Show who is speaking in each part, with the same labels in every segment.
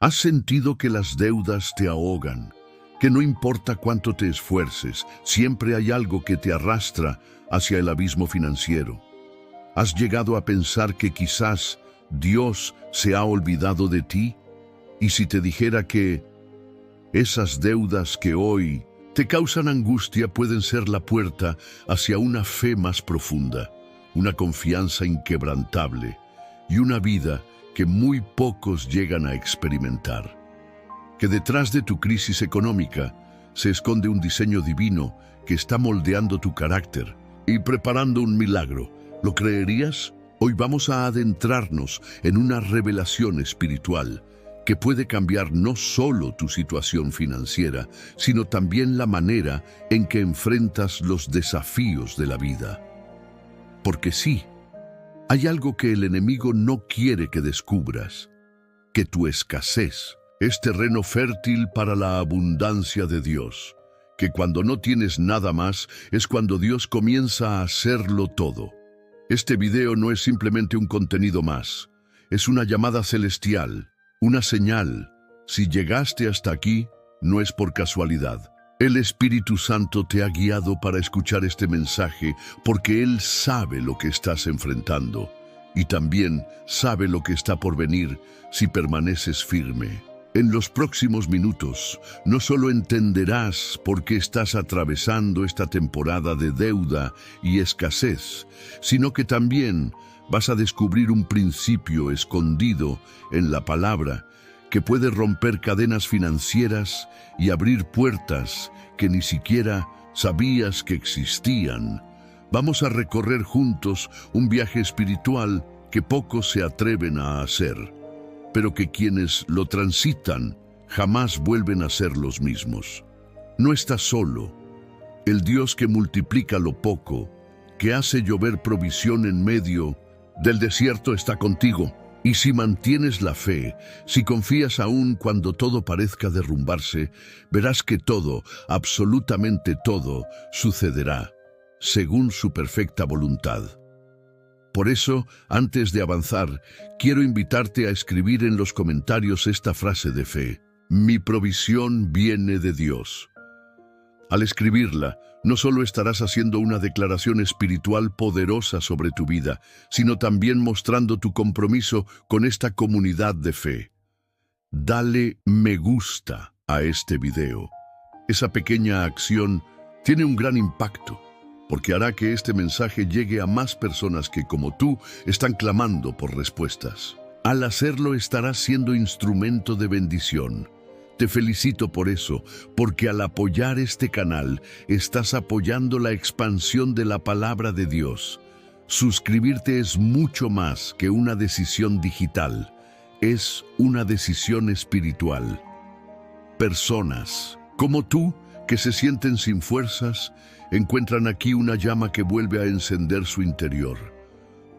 Speaker 1: ¿Has sentido que las deudas te ahogan? Que no importa cuánto te esfuerces, siempre hay algo que te arrastra hacia el abismo financiero. ¿Has llegado a pensar que quizás Dios se ha olvidado de ti? Y si te dijera que esas deudas que hoy te causan angustia pueden ser la puerta hacia una fe más profunda, una confianza inquebrantable y una vida que muy pocos llegan a experimentar. Que detrás de tu crisis económica se esconde un diseño divino que está moldeando tu carácter y preparando un milagro. ¿Lo creerías? Hoy vamos a adentrarnos en una revelación espiritual que puede cambiar no solo tu situación financiera, sino también la manera en que enfrentas los desafíos de la vida. Porque sí, hay algo que el enemigo no quiere que descubras, que tu escasez es terreno fértil para la abundancia de Dios, que cuando no tienes nada más es cuando Dios comienza a hacerlo todo. Este video no es simplemente un contenido más, es una llamada celestial, una señal. Si llegaste hasta aquí, no es por casualidad. El Espíritu Santo te ha guiado para escuchar este mensaje porque Él sabe lo que estás enfrentando y también sabe lo que está por venir si permaneces firme. En los próximos minutos, no solo entenderás por qué estás atravesando esta temporada de deuda y escasez, sino que también vas a descubrir un principio escondido en la palabra que puede romper cadenas financieras y abrir puertas que ni siquiera sabías que existían. Vamos a recorrer juntos un viaje espiritual que pocos se atreven a hacer, pero que quienes lo transitan jamás vuelven a ser los mismos. No estás solo. El Dios que multiplica lo poco, que hace llover provisión en medio del desierto está contigo. Y si mantienes la fe, si confías aún cuando todo parezca derrumbarse, verás que todo, absolutamente todo, sucederá según su perfecta voluntad. Por eso, antes de avanzar, quiero invitarte a escribir en los comentarios esta frase de fe: mi provisión viene de Dios. Al escribirla, no solo estarás haciendo una declaración espiritual poderosa sobre tu vida, sino también mostrando tu compromiso con esta comunidad de fe. Dale me gusta a este video. Esa pequeña acción tiene un gran impacto, porque hará que este mensaje llegue a más personas que, como tú, están clamando por respuestas. Al hacerlo, estarás siendo instrumento de bendición. Te felicito por eso, porque al apoyar este canal, estás apoyando la expansión de la palabra de Dios. Suscribirte es mucho más que una decisión digital, es una decisión espiritual. Personas como tú, que se sienten sin fuerzas, encuentran aquí una llama que vuelve a encender su interior.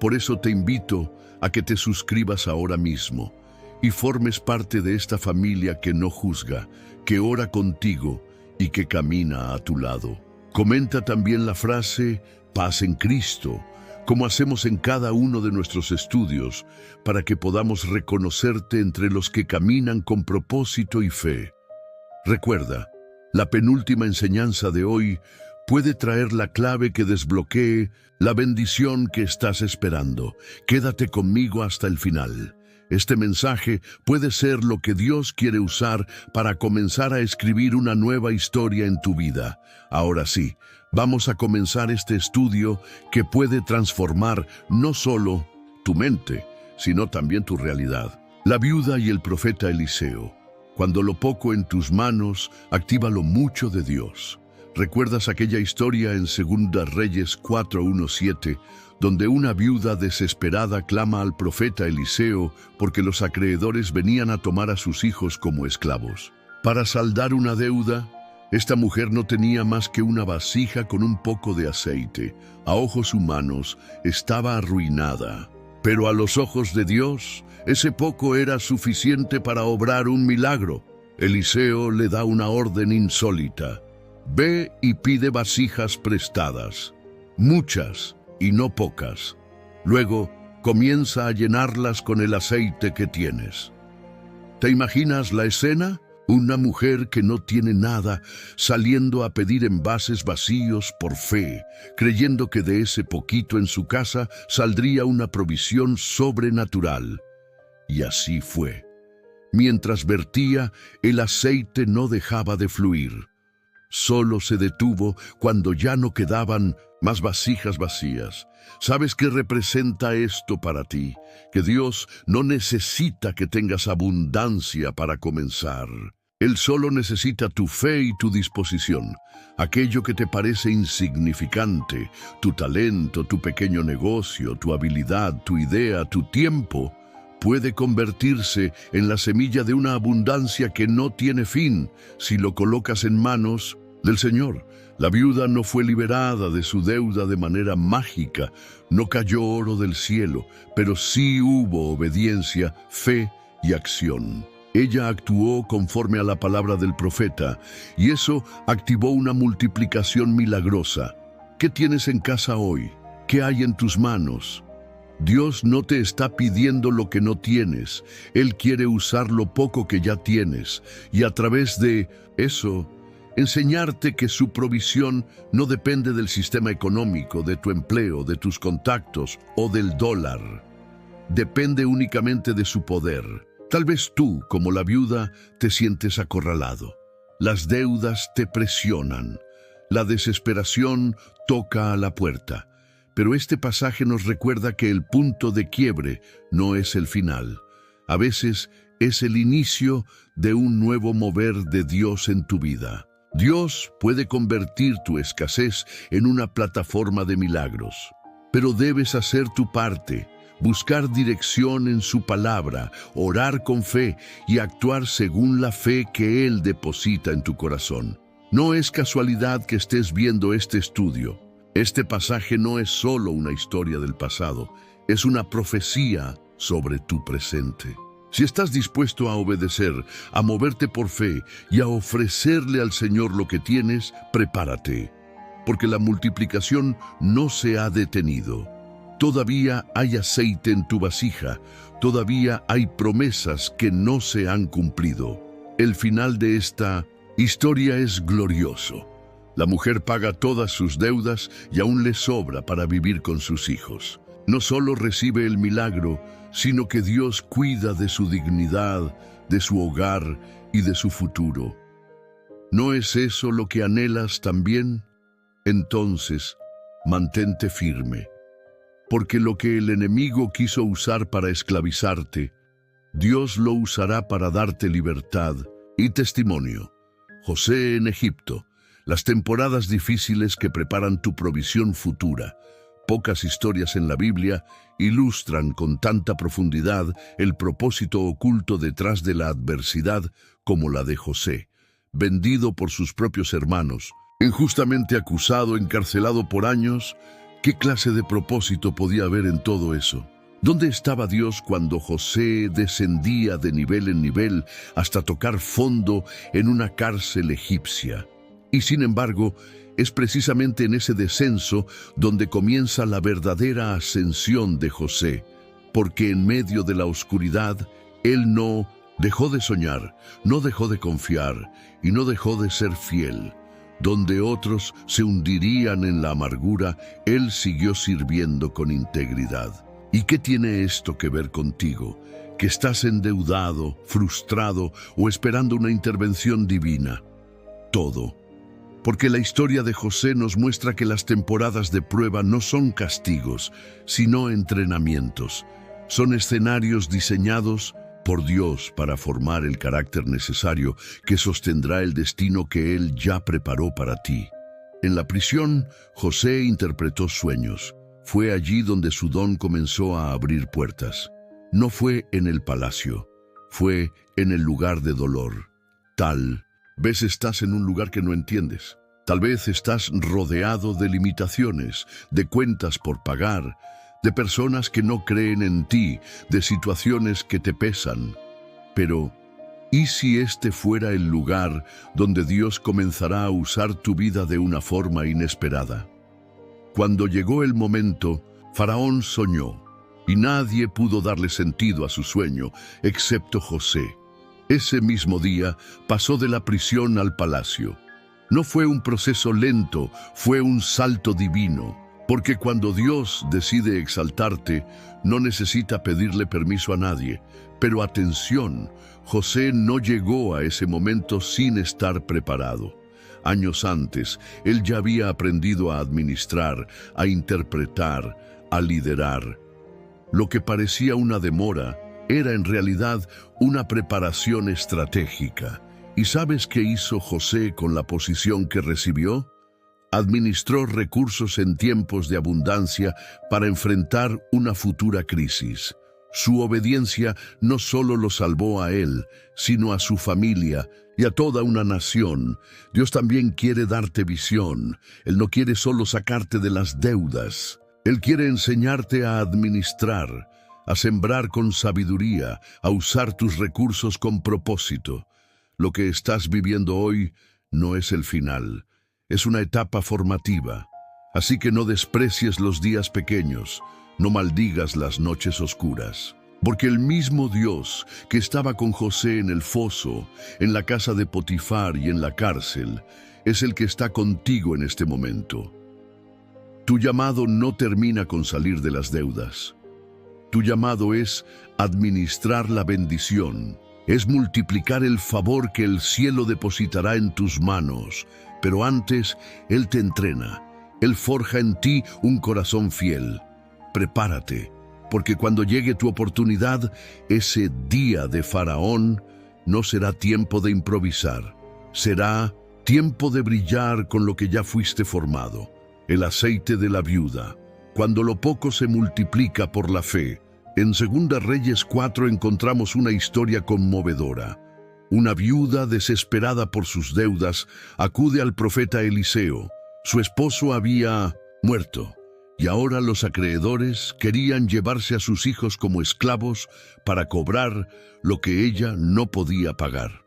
Speaker 1: Por eso te invito a que te suscribas ahora mismo y formes parte de esta familia que no juzga, que ora contigo y que camina a tu lado. Comenta también la frase paz en Cristo, como hacemos en cada uno de nuestros estudios, para que podamos reconocerte entre los que caminan con propósito y fe. Recuerda, la penúltima enseñanza de hoy puede traer la clave que desbloquee la bendición que estás esperando. Quédate conmigo hasta el final. Este mensaje puede ser lo que Dios quiere usar para comenzar a escribir una nueva historia en tu vida. Ahora sí, vamos a comenzar este estudio que puede transformar no solo tu mente, sino también tu realidad. La viuda y el profeta Eliseo. Cuando lo poco en tus manos, activa lo mucho de Dios. ¿Recuerdas aquella historia en 2 Reyes 4:1-7, donde una viuda desesperada clama al profeta Eliseo porque los acreedores venían a tomar a sus hijos como esclavos? Para saldar una deuda, esta mujer no tenía más que una vasija con un poco de aceite. A ojos humanos estaba arruinada, pero a los ojos de Dios, ese poco era suficiente para obrar un milagro. Eliseo le da una orden insólita: ve y pide vasijas prestadas, muchas y no pocas. Luego comienza a llenarlas con el aceite que tienes. ¿Te imaginas la escena? Una mujer que no tiene nada, saliendo a pedir envases vacíos por fe, creyendo que de ese poquito en su casa saldría una provisión sobrenatural. Y así fue. Mientras vertía, el aceite no dejaba de fluir. Solo se detuvo cuando ya no quedaban más vasijas vacías. ¿Sabes qué representa esto para ti? Que Dios no necesita que tengas abundancia para comenzar. Él solo necesita tu fe y tu disposición. Aquello que te parece insignificante, tu talento, tu pequeño negocio, tu habilidad, tu idea, tu tiempo, puede convertirse en la semilla de una abundancia que no tiene fin si lo colocas en manos del Señor. La viuda no fue liberada de su deuda de manera mágica, no cayó oro del cielo, pero sí hubo obediencia, fe y acción. Ella actuó conforme a la palabra del profeta, y eso activó una multiplicación milagrosa. ¿Qué tienes en casa hoy? ¿Qué hay en tus manos? Dios no te está pidiendo lo que no tienes. Él quiere usar lo poco que ya tienes, y a través de eso, enseñarte que su provisión no depende del sistema económico, de tu empleo, de tus contactos o del dólar. Depende únicamente de su poder. Tal vez tú, como la viuda, te sientes acorralado. Las deudas te presionan. La desesperación toca a la puerta. Pero este pasaje nos recuerda que el punto de quiebre no es el final. A veces es el inicio de un nuevo mover de Dios en tu vida. Dios puede convertir tu escasez en una plataforma de milagros. Pero debes hacer tu parte. Buscar dirección en su palabra, orar con fe y actuar según la fe que Él deposita en tu corazón. No es casualidad que estés viendo este estudio. Este pasaje no es solo una historia del pasado, es una profecía sobre tu presente. Si estás dispuesto a obedecer, a moverte por fe y a ofrecerle al Señor lo que tienes, prepárate, porque la multiplicación no se ha detenido. Todavía hay aceite en tu vasija, todavía hay promesas que no se han cumplido. El final de esta historia es glorioso. La mujer paga todas sus deudas y aún le sobra para vivir con sus hijos. No solo recibe el milagro, sino que Dios cuida de su dignidad, de su hogar y de su futuro. ¿No es eso lo que anhelas también? Entonces, mantente firme. Porque lo que el enemigo quiso usar para esclavizarte, Dios lo usará para darte libertad y testimonio. José en Egipto, las temporadas difíciles que preparan tu provisión futura. Pocas historias en la Biblia ilustran con tanta profundidad el propósito oculto detrás de la adversidad como la de José, vendido por sus propios hermanos, injustamente acusado, encarcelado por años. ¿Qué clase de propósito podía haber en todo eso? ¿Dónde estaba Dios cuando José descendía de nivel en nivel hasta tocar fondo en una cárcel egipcia? Y sin embargo, es precisamente en ese descenso donde comienza la verdadera ascensión de José, porque en medio de la oscuridad, él no dejó de soñar, no dejó de confiar y no dejó de ser fiel. Donde otros se hundirían en la amargura, él siguió sirviendo con integridad. ¿Y qué tiene esto que ver contigo? Que estás endeudado, frustrado o esperando una intervención divina. Todo. Porque la historia de José nos muestra que las temporadas de prueba no son castigos, sino entrenamientos. Son escenarios diseñados por Dios para formar el carácter necesario que sostendrá el destino que Él ya preparó para ti. En la prisión, José interpretó sueños. Fue allí donde su don comenzó a abrir puertas. No fue en el palacio, fue en el lugar de dolor. Tal vez estás en un lugar que no entiendes. Tal vez estás rodeado de limitaciones, de cuentas por pagar, de personas que no creen en ti, de situaciones que te pesan. Pero, ¿y si este fuera el lugar donde Dios comenzará a usar tu vida de una forma inesperada? Cuando llegó el momento, Faraón soñó, y nadie pudo darle sentido a su sueño, excepto José. Ese mismo día pasó de la prisión al palacio. No fue un proceso lento, fue un salto divino. Porque cuando Dios decide exaltarte, no necesita pedirle permiso a nadie. Pero atención, José no llegó a ese momento sin estar preparado. Años antes, él ya había aprendido a administrar, a interpretar, a liderar. Lo que parecía una demora era en realidad una preparación estratégica. ¿Y sabes qué hizo José con la posición que recibió? Administró recursos en tiempos de abundancia para enfrentar una futura crisis. Su obediencia no solo lo salvó a él, sino a su familia y a toda una nación. Dios también quiere darte visión. Él no quiere solo sacarte de las deudas. Él quiere enseñarte a administrar, a sembrar con sabiduría, a usar tus recursos con propósito. Lo que estás viviendo hoy no es el final. Es una etapa formativa, así que no desprecies los días pequeños, no maldigas las noches oscuras. Porque el mismo Dios que estaba con José en el foso, en la casa de Potifar y en la cárcel, es el que está contigo en este momento. Tu llamado no termina con salir de las deudas. Tu llamado es administrar la bendición, es multiplicar el favor que el cielo depositará en tus manos. Pero antes, Él te entrena. Él forja en ti un corazón fiel. Prepárate, porque cuando llegue tu oportunidad, ese día de Faraón, no será tiempo de improvisar. Será tiempo de brillar con lo que ya fuiste formado. El aceite de la viuda. Cuando lo poco se multiplica por la fe. En 2 Reyes 4 encontramos una historia conmovedora. Una viuda desesperada por sus deudas acude al profeta Eliseo. Su esposo había muerto y ahora los acreedores querían llevarse a sus hijos como esclavos para cobrar lo que ella no podía pagar.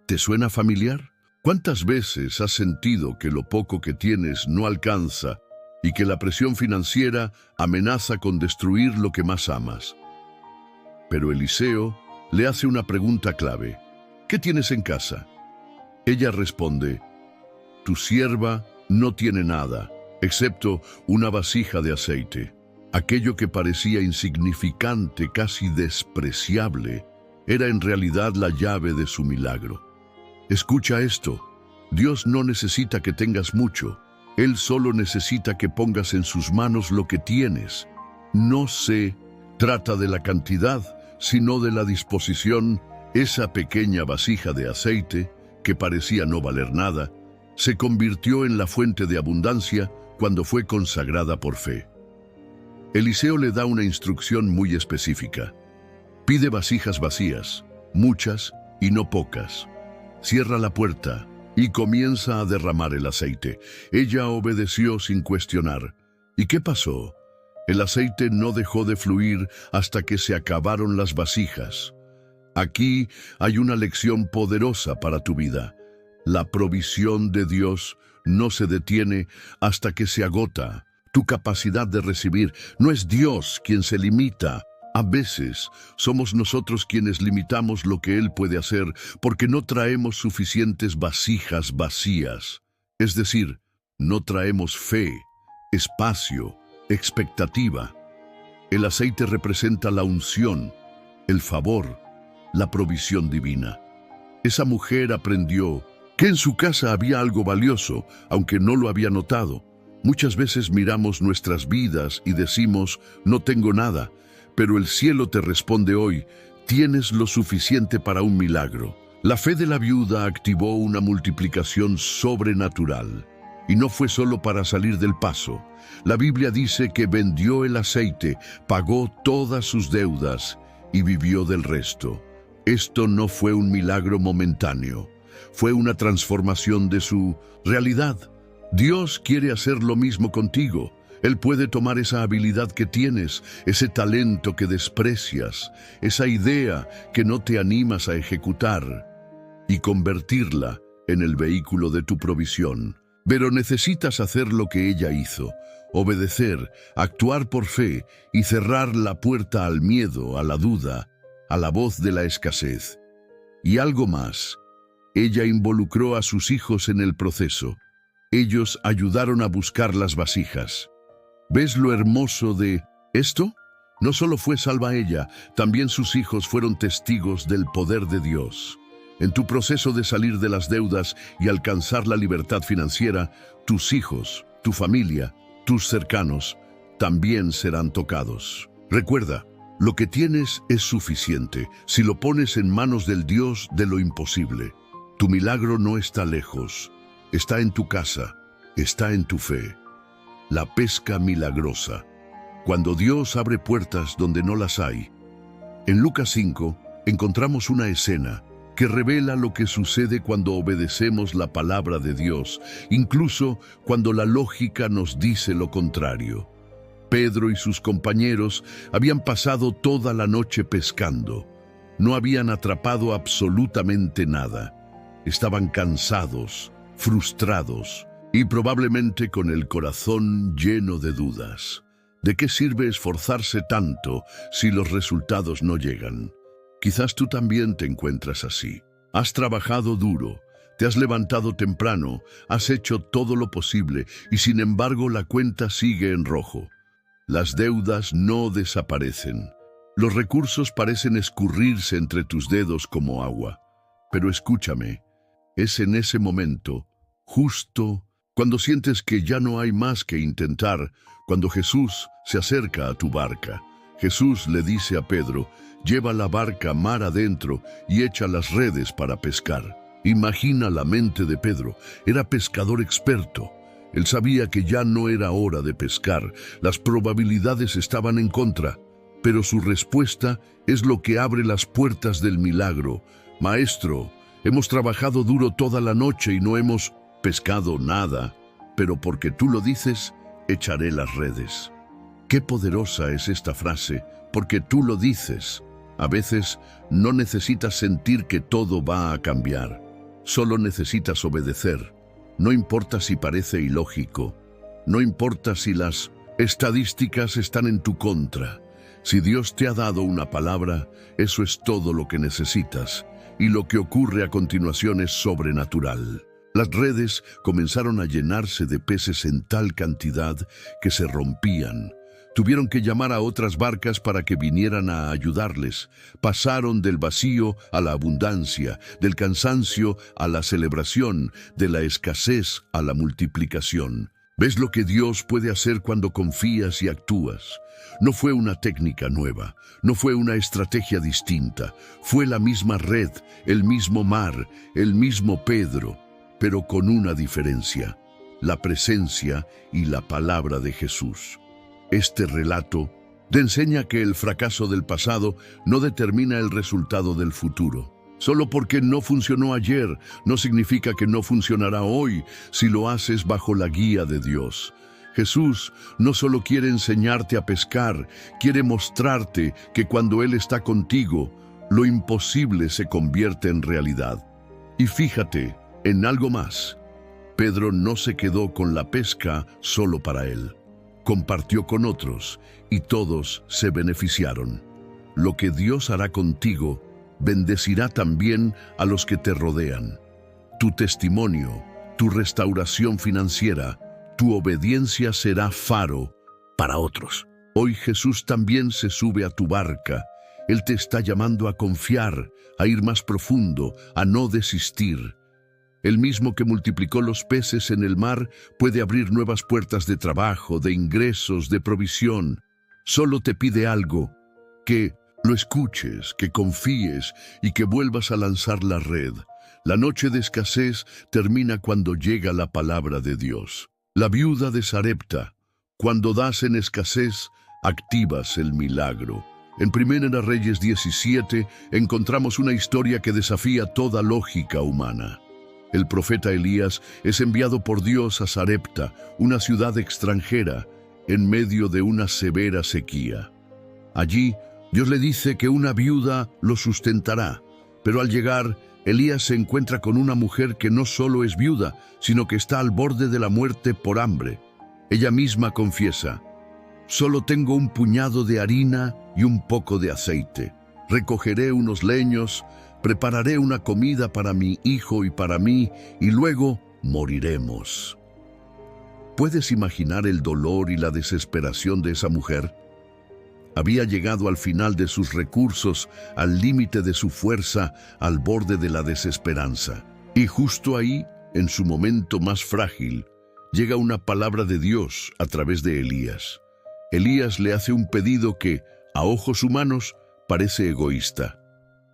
Speaker 1: ¿Te suena familiar? ¿Cuántas veces has sentido que lo poco que tienes no alcanza y que la presión financiera amenaza con destruir lo que más amas? Pero Eliseo le hace una pregunta clave. ¿Qué tienes en casa? Ella responde, tu sierva no tiene nada, excepto una vasija de aceite. Aquello que parecía insignificante, casi despreciable, era en realidad la llave de su milagro. Escucha esto, Dios no necesita que tengas mucho, Él solo necesita que pongas en sus manos lo que tienes. No se trata de la cantidad, sino de la disposición. Esa pequeña vasija de aceite, que parecía no valer nada, se convirtió en la fuente de abundancia cuando fue consagrada por fe. Eliseo le da una instrucción muy específica. Pide vasijas vacías, muchas y no pocas. Cierra la puerta y comienza a derramar el aceite. Ella obedeció sin cuestionar. ¿Y qué pasó? El aceite no dejó de fluir hasta que se acabaron las vasijas. Aquí hay una lección poderosa para tu vida. La provisión de Dios no se detiene hasta que se agota. Tu capacidad de recibir no es Dios quien se limita. A veces somos nosotros quienes limitamos lo que Él puede hacer porque no traemos suficientes vasijas vacías. Es decir, no traemos fe, espacio, expectativa. El aceite representa la unción, el favor, la provisión divina. Esa mujer aprendió que en su casa había algo valioso, aunque no lo había notado. Muchas veces miramos nuestras vidas y decimos, no tengo nada, pero el cielo te responde hoy, tienes lo suficiente para un milagro. La fe de la viuda activó una multiplicación sobrenatural. Y no fue solo para salir del paso. La Biblia dice que vendió el aceite, pagó todas sus deudas y vivió del resto. Esto no fue un milagro momentáneo, fue una transformación de su realidad. Dios quiere hacer lo mismo contigo. Él puede tomar esa habilidad que tienes, ese talento que desprecias, esa idea que no te animas a ejecutar y convertirla en el vehículo de tu provisión. Pero necesitas hacer lo que ella hizo, obedecer, actuar por fe y cerrar la puerta al miedo, a la duda, a la voz de la escasez. Y algo más, ella involucró a sus hijos en el proceso. Ellos ayudaron a buscar las vasijas. ¿Ves lo hermoso de esto? No solo fue salva ella, también sus hijos fueron testigos del poder de Dios. En tu proceso de salir de las deudas y alcanzar la libertad financiera, tus hijos, tu familia, tus cercanos, también serán tocados. Recuerda, lo que tienes es suficiente si lo pones en manos del Dios de lo imposible. Tu milagro no está lejos, está en tu casa, está en tu fe. La pesca milagrosa. Cuando Dios abre puertas donde no las hay. En Lucas 5 encontramos una escena que revela lo que sucede cuando obedecemos la palabra de Dios, incluso cuando la lógica nos dice lo contrario. Pedro y sus compañeros habían pasado toda la noche pescando. No habían atrapado absolutamente nada. Estaban cansados, frustrados y probablemente con el corazón lleno de dudas. ¿De qué sirve esforzarse tanto si los resultados no llegan? Quizás tú también te encuentras así. Has trabajado duro, te has levantado temprano, has hecho todo lo posible y sin embargo la cuenta sigue en rojo. Las deudas no desaparecen. Los recursos parecen escurrirse entre tus dedos como agua. Pero escúchame, es en ese momento, justo cuando sientes que ya no hay más que intentar, cuando Jesús se acerca a tu barca. Jesús le dice a Pedro, lleva la barca mar adentro y echa las redes para pescar. Imagina la mente de Pedro, era pescador experto. Él sabía que ya no era hora de pescar, las probabilidades estaban en contra, pero su respuesta es lo que abre las puertas del milagro. Maestro, hemos trabajado duro toda la noche y no hemos pescado nada, pero porque tú lo dices, echaré las redes. Qué poderosa es esta frase, porque tú lo dices. A veces no necesitas sentir que todo va a cambiar, solo necesitas obedecer. No importa si parece ilógico, no importa si las estadísticas están en tu contra. Si Dios te ha dado una palabra, eso es todo lo que necesitas, y lo que ocurre a continuación es sobrenatural. Las redes comenzaron a llenarse de peces en tal cantidad que se rompían. Tuvieron que llamar a otras barcas para que vinieran a ayudarles. Pasaron del vacío a la abundancia, del cansancio a la celebración, de la escasez a la multiplicación. ¿Ves lo que Dios puede hacer cuando confías y actúas? No fue una técnica nueva, no fue una estrategia distinta. Fue la misma red, el mismo mar, el mismo Pedro, pero con una diferencia: la presencia y la palabra de Jesús. Este relato te enseña que el fracaso del pasado no determina el resultado del futuro. Solo porque no funcionó ayer, no significa que no funcionará hoy si lo haces bajo la guía de Dios. Jesús no solo quiere enseñarte a pescar, quiere mostrarte que cuando Él está contigo, lo imposible se convierte en realidad. Y fíjate en algo más. Pedro no se quedó con la pesca solo para él. Compartió con otros y todos se beneficiaron. Lo que Dios hará contigo bendecirá también a los que te rodean. Tu testimonio, tu restauración financiera, tu obediencia será faro para otros. Hoy Jesús también se sube a tu barca. Él te está llamando a confiar, a ir más profundo, a no desistir. El mismo que multiplicó los peces en el mar puede abrir nuevas puertas de trabajo, de ingresos, de provisión. Solo te pide algo: que lo escuches, que confíes y que vuelvas a lanzar la red. La noche de escasez termina cuando llega la palabra de Dios. La viuda de Sarepta: cuando das en escasez, activas el milagro. En 1 Reyes 17 encontramos una historia que desafía toda lógica humana. El profeta Elías es enviado por Dios a Sarepta, una ciudad extranjera, en medio de una severa sequía. Allí, Dios le dice que una viuda lo sustentará, pero al llegar, Elías se encuentra con una mujer que no solo es viuda, sino que está al borde de la muerte por hambre. Ella misma confiesa: solo tengo un puñado de harina y un poco de aceite. Recogeré unos leños, prepararé una comida para mi hijo y para mí, y luego moriremos. ¿Puedes imaginar el dolor y la desesperación de esa mujer? Había llegado al final de sus recursos, al límite de su fuerza, al borde de la desesperanza. Y justo ahí, en su momento más frágil, llega una palabra de Dios a través de Elías. Elías le hace un pedido que, a ojos humanos, parece egoísta.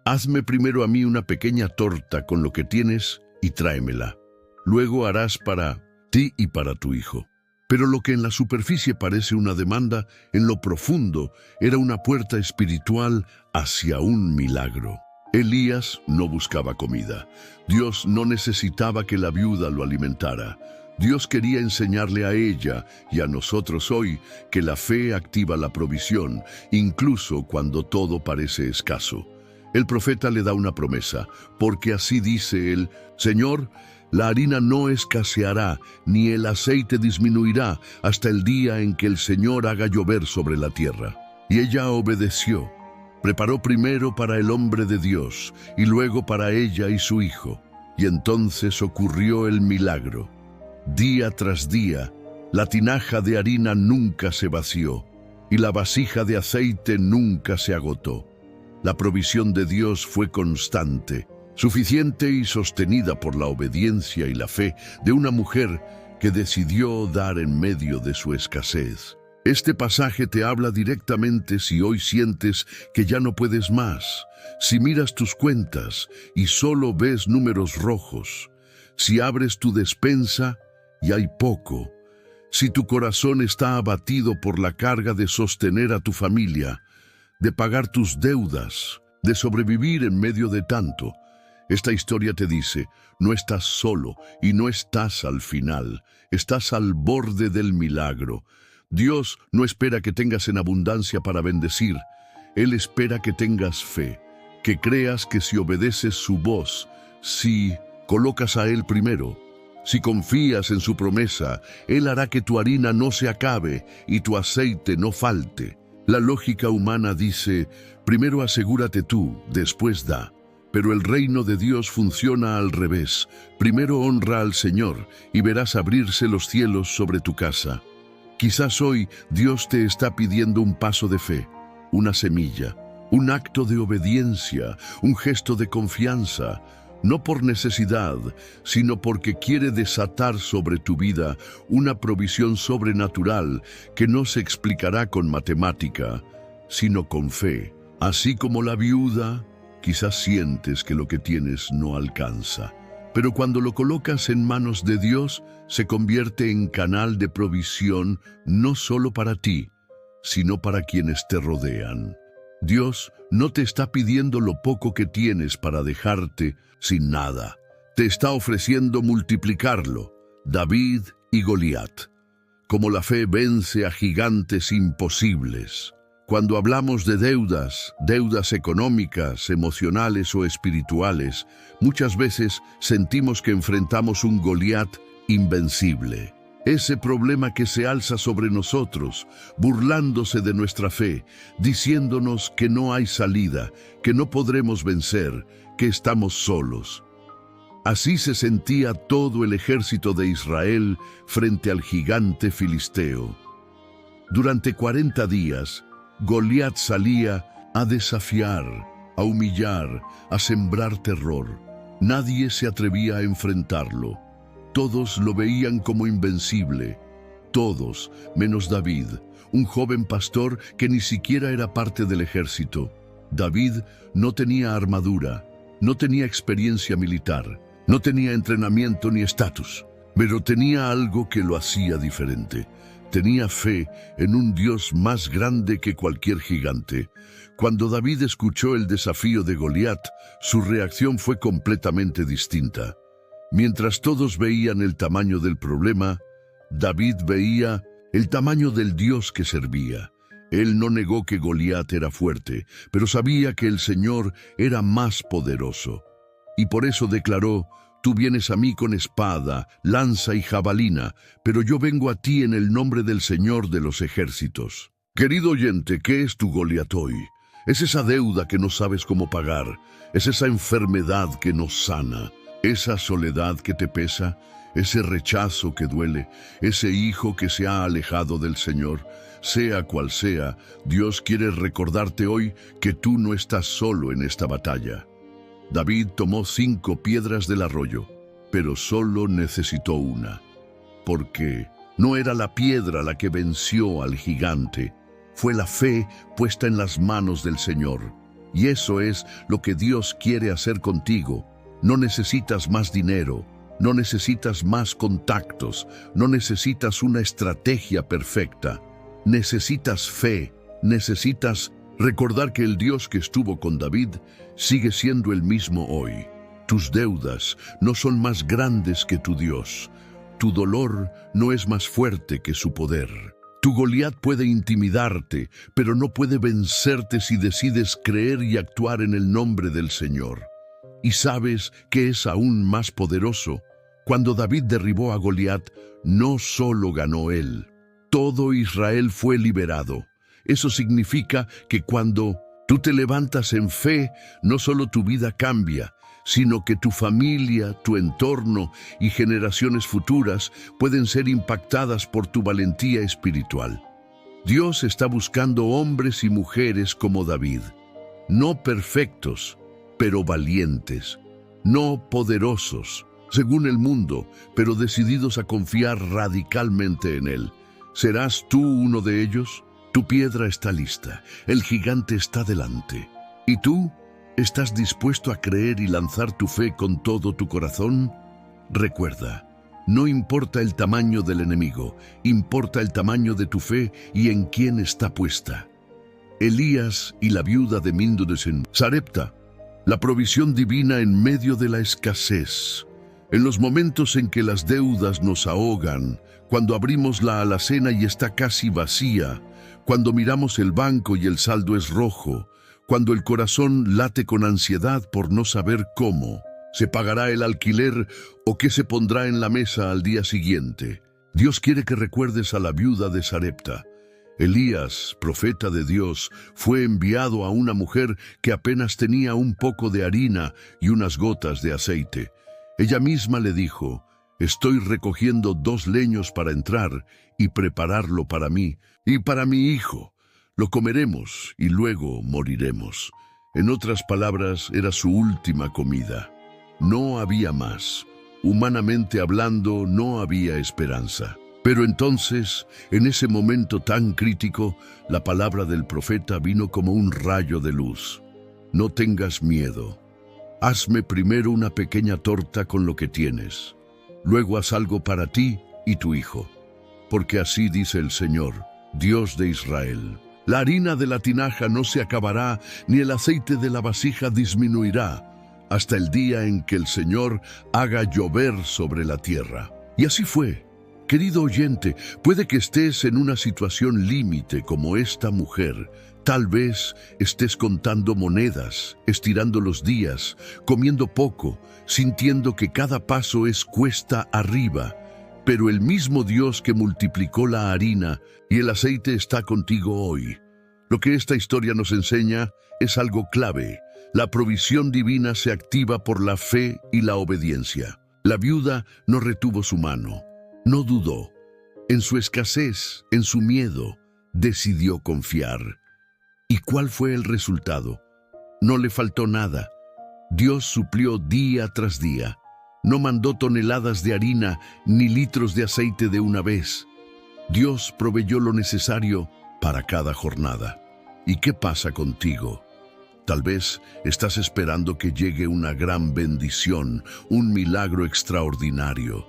Speaker 1: Hazme primero a mí una pequeña torta con lo que tienes y tráemela. Luego harás para ti y para tu hijo. Pero lo que en la superficie parece una demanda, en lo profundo era una puerta espiritual hacia un milagro. Elías no buscaba comida. Dios no necesitaba que la viuda lo alimentara. Dios quería enseñarle a ella y a nosotros hoy que la fe activa la provisión, incluso cuando todo parece escaso. El profeta le da una promesa, porque así dice él: Señor, la harina no escaseará, ni el aceite disminuirá, hasta el día en que el Señor haga llover sobre la tierra. Y ella obedeció. Preparó primero para el hombre de Dios, y luego para ella y su hijo. Y entonces ocurrió el milagro. Día tras día, la tinaja de harina nunca se vació, y la vasija de aceite nunca se agotó. La provisión de Dios fue constante, suficiente y sostenida por la obediencia y la fe de una mujer que decidió dar en medio de su escasez. Este pasaje te habla directamente si hoy sientes que ya no puedes más, si miras tus cuentas y solo ves números rojos, si abres tu despensa y hay poco, si tu corazón está abatido por la carga de sostener a tu familia, de pagar tus deudas, de sobrevivir en medio de tanto. Esta historia te dice, no estás solo y no estás al final, estás al borde del milagro. Dios no espera que tengas en abundancia para bendecir. Él espera que tengas fe, que creas que si obedeces su voz, si colocas a Él primero, si confías en su promesa, Él hará que tu harina no se acabe y tu aceite no falte. La lógica humana dice, primero asegúrate tú, después da. Pero el reino de Dios funciona al revés. Primero honra al Señor y verás abrirse los cielos sobre tu casa. Quizás hoy Dios te está pidiendo un paso de fe, una semilla, un acto de obediencia, un gesto de confianza, no por necesidad, sino porque quiere desatar sobre tu vida una provisión sobrenatural que no se explicará con matemática, sino con fe. Así como la viuda, quizás sientes que lo que tienes no alcanza, pero cuando lo colocas en manos de Dios, se convierte en canal de provisión no solo para ti, sino para quienes te rodean. Dios no te está pidiendo lo poco que tienes para dejarte sin nada. Te está ofreciendo multiplicarlo. David y Goliat. Como la fe vence a gigantes imposibles. Cuando hablamos de deudas económicas, emocionales o espirituales, muchas veces sentimos que enfrentamos un Goliat invencible. Ese problema que se alza sobre nosotros, burlándose de nuestra fe, diciéndonos que no hay salida, que no podremos vencer, que estamos solos. Así se sentía todo el ejército de Israel frente al gigante filisteo. Durante 40 días, Goliat salía a desafiar, a humillar, a sembrar terror. Nadie se atrevía a enfrentarlo. Todos lo veían como invencible. Todos, menos David, un joven pastor que ni siquiera era parte del ejército. David no tenía armadura, no tenía experiencia militar, no tenía entrenamiento ni estatus, pero tenía algo que lo hacía diferente. Tenía fe en un Dios más grande que cualquier gigante. Cuando David escuchó el desafío de Goliat, su reacción fue completamente distinta. Mientras todos veían el tamaño del problema, David veía el tamaño del Dios que servía. Él no negó que Goliat era fuerte, pero sabía que el Señor era más poderoso. Y por eso declaró: Tú vienes a mí con espada, lanza y jabalina, pero yo vengo a ti en el nombre del Señor de los ejércitos. Querido oyente, ¿qué es tu Goliat hoy? Es esa deuda que no sabes cómo pagar, es esa enfermedad que no sana, esa soledad que te pesa, ese rechazo que duele, ese hijo que se ha alejado del Señor. Sea cual sea, Dios quiere recordarte hoy que tú no estás solo en esta batalla. David tomó 5 piedras del arroyo, pero solo necesitó una, porque no era la piedra la que venció al gigante, fue la fe puesta en las manos del Señor. Y eso es lo que Dios quiere hacer contigo. No necesitas más dinero, no necesitas más contactos, no necesitas una estrategia perfecta. Necesitas fe, necesitas recordar que el Dios que estuvo con David sigue siendo el mismo hoy. Tus deudas no son más grandes que tu Dios. Tu dolor no es más fuerte que su poder. Tu Goliat puede intimidarte, pero no puede vencerte si decides creer y actuar en el nombre del Señor. Y sabes que es aún más poderoso. Cuando David derribó a Goliat, no solo ganó él. Todo Israel fue liberado. Eso significa que cuando tú te levantas en fe, no solo tu vida cambia, sino que tu familia, tu entorno y generaciones futuras pueden ser impactadas por tu valentía espiritual. Dios está buscando hombres y mujeres como David, no perfectos, pero valientes, no poderosos, según el mundo, pero decididos a confiar radicalmente en Él. ¿Serás tú uno de ellos? Tu piedra está lista, el gigante está delante. ¿Y tú? ¿Estás dispuesto a creer y lanzar tu fe con todo tu corazón? Recuerda, no importa el tamaño del enemigo, importa el tamaño de tu fe y en quién está puesta. Elías y la viuda de Mindones en Sarepta, la provisión divina en medio de la escasez. En los momentos en que las deudas nos ahogan, cuando abrimos la alacena y está casi vacía, cuando miramos el banco y el saldo es rojo, cuando el corazón late con ansiedad por no saber cómo se pagará el alquiler o qué se pondrá en la mesa al día siguiente. Dios quiere que recuerdes a la viuda de Sarepta. Elías, profeta de Dios, fue enviado a una mujer que apenas tenía un poco de harina y unas gotas de aceite. Ella misma le dijo: «Estoy recogiendo 2 leños para entrar y prepararlo para mí y para mi hijo. Lo comeremos y luego moriremos». En otras palabras, era su última comida. No había más. Humanamente hablando, no había esperanza. Pero entonces, en ese momento tan crítico, la palabra del profeta vino como un rayo de luz. «No tengas miedo. Hazme primero una pequeña torta con lo que tienes. Luego haz algo para ti y tu hijo. Porque así dice el Señor, Dios de Israel: la harina de la tinaja no se acabará, ni el aceite de la vasija disminuirá, hasta el día en que el Señor haga llover sobre la tierra». Y así fue. Querido oyente, puede que estés en una situación límite como esta mujer. Tal vez estés contando monedas, estirando los días, comiendo poco, sintiendo que cada paso es cuesta arriba. Pero el mismo Dios que multiplicó la harina y el aceite está contigo hoy. Lo que esta historia nos enseña es algo clave. La provisión divina se activa por la fe y la obediencia. La viuda no retuvo su mano, no dudó. En su escasez, en su miedo, decidió confiar. ¿Y cuál fue el resultado? No le faltó nada. Dios suplió día tras día. No mandó toneladas de harina ni litros de aceite de una vez. Dios proveyó lo necesario para cada jornada. ¿Y qué pasa contigo? Tal vez estás esperando que llegue una gran bendición, un milagro extraordinario.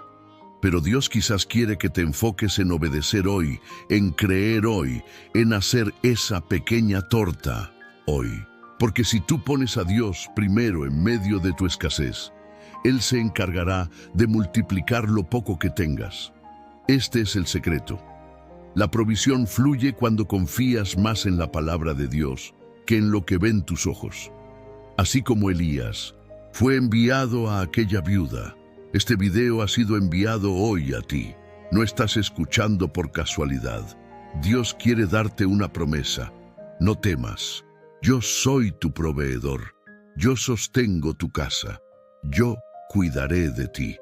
Speaker 1: Pero Dios quizás quiere que te enfoques en obedecer hoy, en creer hoy, en hacer esa pequeña torta hoy. Porque si tú pones a Dios primero en medio de tu escasez, Él se encargará de multiplicar lo poco que tengas. Este es el secreto. La provisión fluye cuando confías más en la palabra de Dios que en lo que ven tus ojos. Así como Elías fue enviado a aquella viuda, este video ha sido enviado hoy a ti. No estás escuchando por casualidad. Dios quiere darte una promesa. No temas. Yo soy tu proveedor. Yo sostengo tu casa. Yo cuidaré de ti.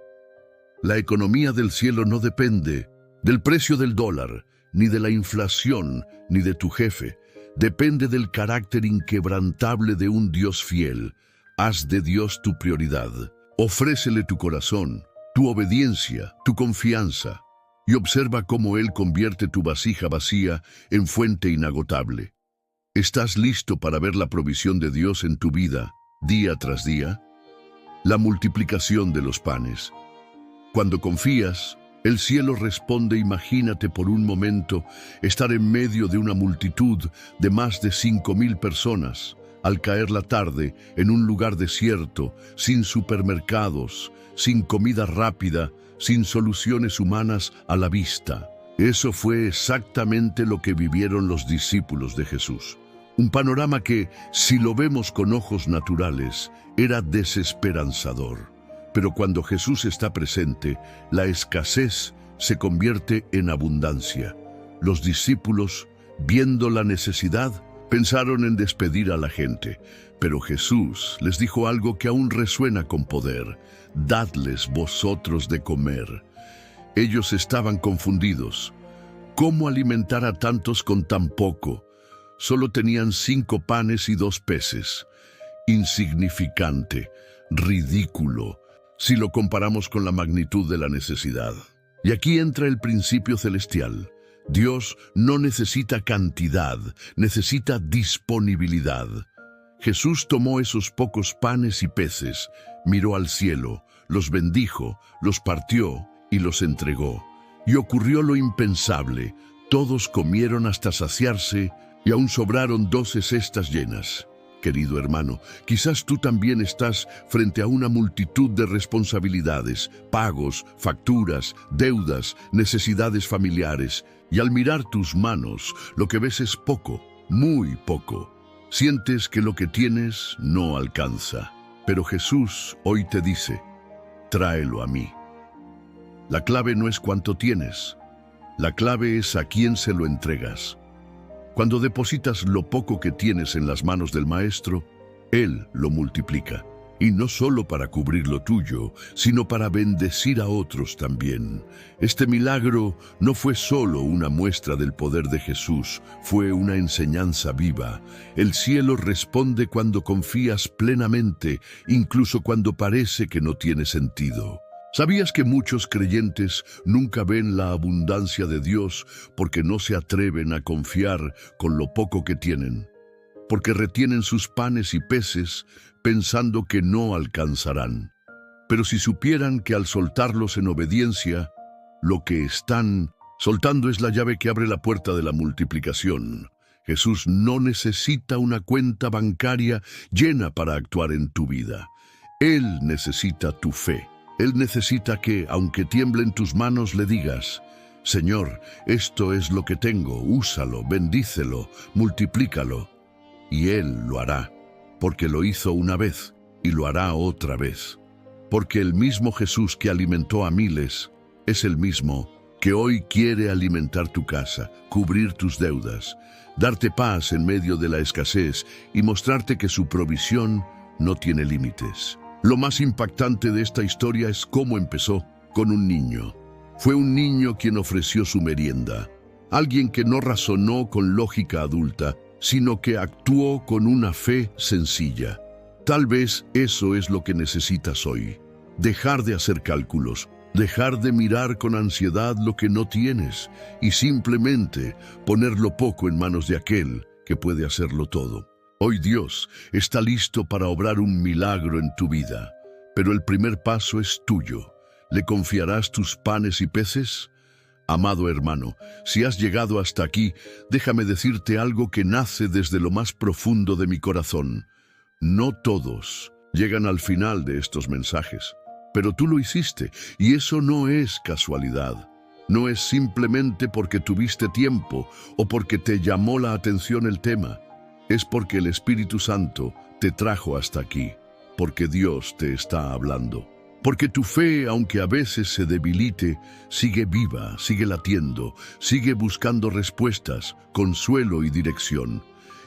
Speaker 1: La economía del cielo no depende del precio del dólar, ni de la inflación, ni de tu jefe. Depende del carácter inquebrantable de un Dios fiel. Haz de Dios tu prioridad. Ofrécele tu corazón, tu obediencia, tu confianza, y observa cómo Él convierte tu vasija vacía en fuente inagotable. ¿Estás listo para ver la provisión de Dios en tu vida, día tras día? La multiplicación de los panes. Cuando confías, el cielo responde. Imagínate por un momento estar en medio de una multitud de más de 5,000 personas, al caer la tarde en un lugar desierto, sin supermercados, sin comida rápida, sin soluciones humanas a la vista. Eso fue exactamente lo que vivieron los discípulos de Jesús. Un panorama que, si lo vemos con ojos naturales, era desesperanzador. Pero cuando Jesús está presente, la escasez se convierte en abundancia. Los discípulos, viendo la necesidad, pensaron en despedir a la gente. Pero Jesús les dijo algo que aún resuena con poder: dadles vosotros de comer. Ellos estaban confundidos. ¿Cómo alimentar a tantos con tan poco? Solo tenían 5 panes y 2 peces. Insignificante, ridículo, si lo comparamos con la magnitud de la necesidad. Y aquí entra el principio celestial. Dios no necesita cantidad, necesita disponibilidad. Jesús tomó esos pocos panes y peces, miró al cielo, los bendijo, los partió y los entregó. Y ocurrió lo impensable. Todos comieron hasta saciarse y aún sobraron 12 cestas llenas. Querido hermano, quizás tú también estás frente a una multitud de responsabilidades, pagos, facturas, deudas, necesidades familiares, y al mirar tus manos, lo que ves es poco, muy poco. Sientes que lo que tienes no alcanza. Pero Jesús hoy te dice: tráelo a mí. La clave no es cuánto tienes, la clave es a quién se lo entregas. Cuando depositas lo poco que tienes en las manos del Maestro, Él lo multiplica. Y no solo para cubrir lo tuyo, sino para bendecir a otros también. Este milagro no fue solo una muestra del poder de Jesús, fue una enseñanza viva. El cielo responde cuando confías plenamente, incluso cuando parece que no tiene sentido. ¿Sabías que muchos creyentes nunca ven la abundancia de Dios porque no se atreven a confiar con lo poco que tienen? Porque retienen sus panes y peces pensando que no alcanzarán. Pero si supieran que al soltarlos en obediencia, lo que están soltando es la llave que abre la puerta de la multiplicación. Jesús no necesita una cuenta bancaria llena para actuar en tu vida. Él necesita tu fe. Él necesita que, aunque tiemblen tus manos, le digas: Señor, esto es lo que tengo, úsalo, bendícelo, multiplícalo. Y Él lo hará, porque lo hizo una vez y lo hará otra vez. Porque el mismo Jesús que alimentó a miles es el mismo que hoy quiere alimentar tu casa, cubrir tus deudas, darte paz en medio de la escasez y mostrarte que su provisión no tiene límites. Lo más impactante de esta historia es cómo empezó con un niño. Fue un niño quien ofreció su merienda, alguien que no razonó con lógica adulta, sino que actuó con una fe sencilla. Tal vez eso es lo que necesitas hoy. Dejar de hacer cálculos, dejar de mirar con ansiedad lo que no tienes y simplemente poner lo poco en manos de aquel que puede hacerlo todo. Hoy Dios está listo para obrar un milagro en tu vida, pero el primer paso es tuyo. ¿Le confiarás tus panes y peces? Amado hermano, si has llegado hasta aquí, déjame decirte algo que nace desde lo más profundo de mi corazón. No todos llegan al final de estos mensajes, pero tú lo hiciste, y eso no es casualidad. No es simplemente porque tuviste tiempo o porque te llamó la atención el tema. Es porque el Espíritu Santo te trajo hasta aquí, porque Dios te está hablando. Porque tu fe, aunque a veces se debilite, sigue viva, sigue latiendo, sigue buscando respuestas, consuelo y dirección.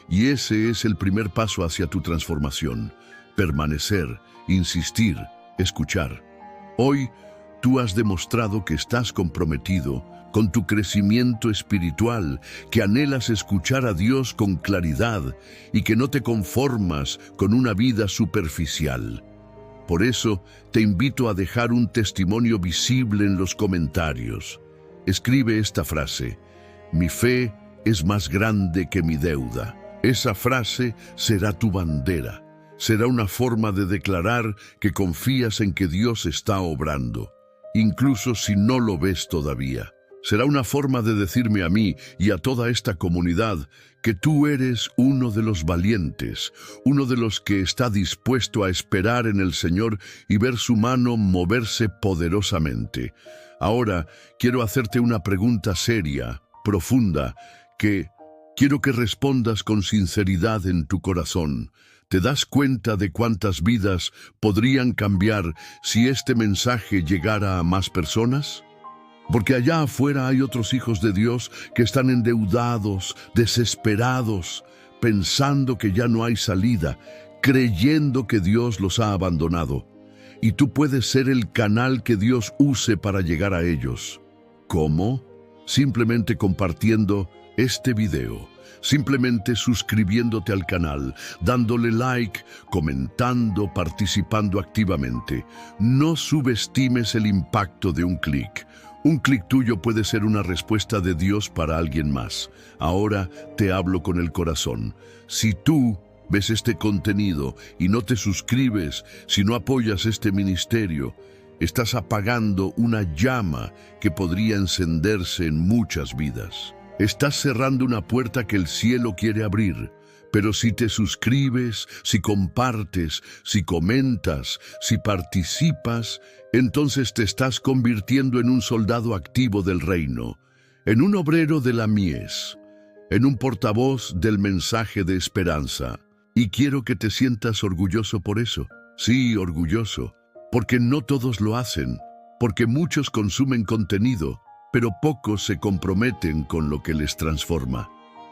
Speaker 1: Y ese es el primer paso hacia tu transformación. Permanecer, insistir, escuchar. Hoy, tú has demostrado que estás comprometido con tu crecimiento espiritual, que anhelas escuchar a Dios con claridad y que no te conformas con una vida superficial. Por eso, te invito a dejar un testimonio visible en los comentarios. Escribe esta frase: mi fe es más grande que mi deuda. Esa frase será tu bandera. Será una forma de declarar que confías en que Dios está obrando, incluso si no lo ves todavía. Será una forma de decirme a mí y a toda esta comunidad que tú eres uno de los valientes, uno de los que está dispuesto a esperar en el Señor y ver su mano moverse poderosamente. Ahora quiero hacerte una pregunta seria, profunda, que quiero que respondas con sinceridad en tu corazón. ¿Te das cuenta de cuántas vidas podrían cambiar si este mensaje llegara a más personas? Porque allá afuera hay otros hijos de Dios que están endeudados, desesperados, pensando que ya no hay salida, creyendo que Dios los ha abandonado. Y tú puedes ser el canal que Dios use para llegar a ellos. ¿Cómo? Simplemente compartiendo este video, simplemente suscribiéndote al canal, dándole like, comentando, participando activamente. No subestimes el impacto de un clic. Un clic tuyo puede ser una respuesta de Dios para alguien más. Ahora te hablo con el corazón. Si tú ves este contenido y no te suscribes, si no apoyas este ministerio, estás apagando una llama que podría encenderse en muchas vidas. Estás cerrando una puerta que el cielo quiere abrir. Pero si te suscribes, si compartes, si comentas, si participas, entonces te estás convirtiendo en un soldado activo del reino, en un obrero de la mies, en un portavoz del mensaje de esperanza. Y quiero que te sientas orgulloso por eso. Sí, orgulloso, porque no todos lo hacen, porque muchos consumen contenido, pero pocos se comprometen con lo que les transforma.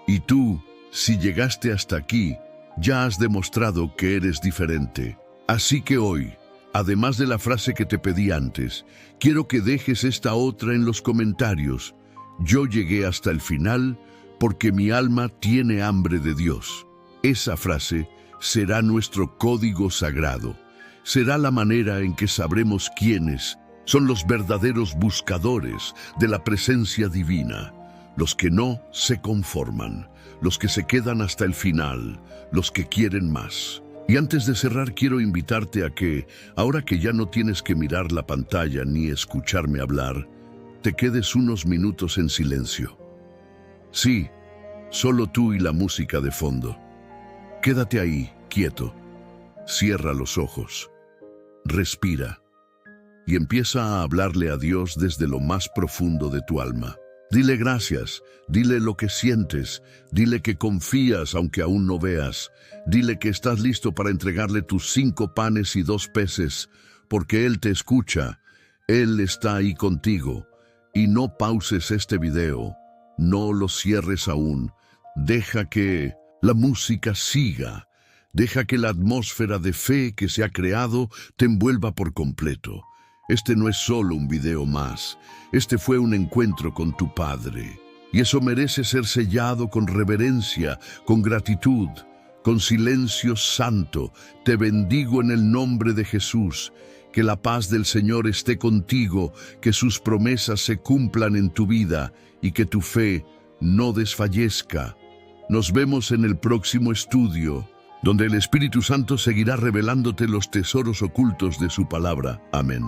Speaker 1: Y tú, si llegaste hasta aquí, ya has demostrado que eres diferente. Así que hoy, además de la frase que te pedí antes, quiero que dejes esta otra en los comentarios. Yo llegué hasta el final porque mi alma tiene hambre de Dios. Esa frase será nuestro código sagrado. Será la manera en que sabremos quiénes son los verdaderos buscadores de la presencia divina. Los que no se conforman, los que se quedan hasta el final, los que quieren más. Y antes de cerrar, quiero invitarte a que, ahora que ya no tienes que mirar la pantalla ni escucharme hablar, te quedes unos minutos en silencio. Sí, solo tú y la música de fondo. Quédate ahí, quieto. Cierra los ojos. Respira. Y empieza a hablarle a Dios desde lo más profundo de tu alma. Dile gracias, dile lo que sientes, dile que confías aunque aún no veas, dile que estás listo para entregarle tus 5 panes y 2 peces, porque Él te escucha, Él está ahí contigo. Y no pauses este video, no lo cierres aún, deja que la música siga, deja que la atmósfera de fe que se ha creado te envuelva por completo. Este no es solo un video más, este fue un encuentro con tu Padre. Y eso merece ser sellado con reverencia, con gratitud, con silencio santo. Te bendigo en el nombre de Jesús. Que la paz del Señor esté contigo, que sus promesas se cumplan en tu vida y que tu fe no desfallezca. Nos vemos en el próximo estudio, donde el Espíritu Santo seguirá revelándote los tesoros ocultos de su palabra. Amén.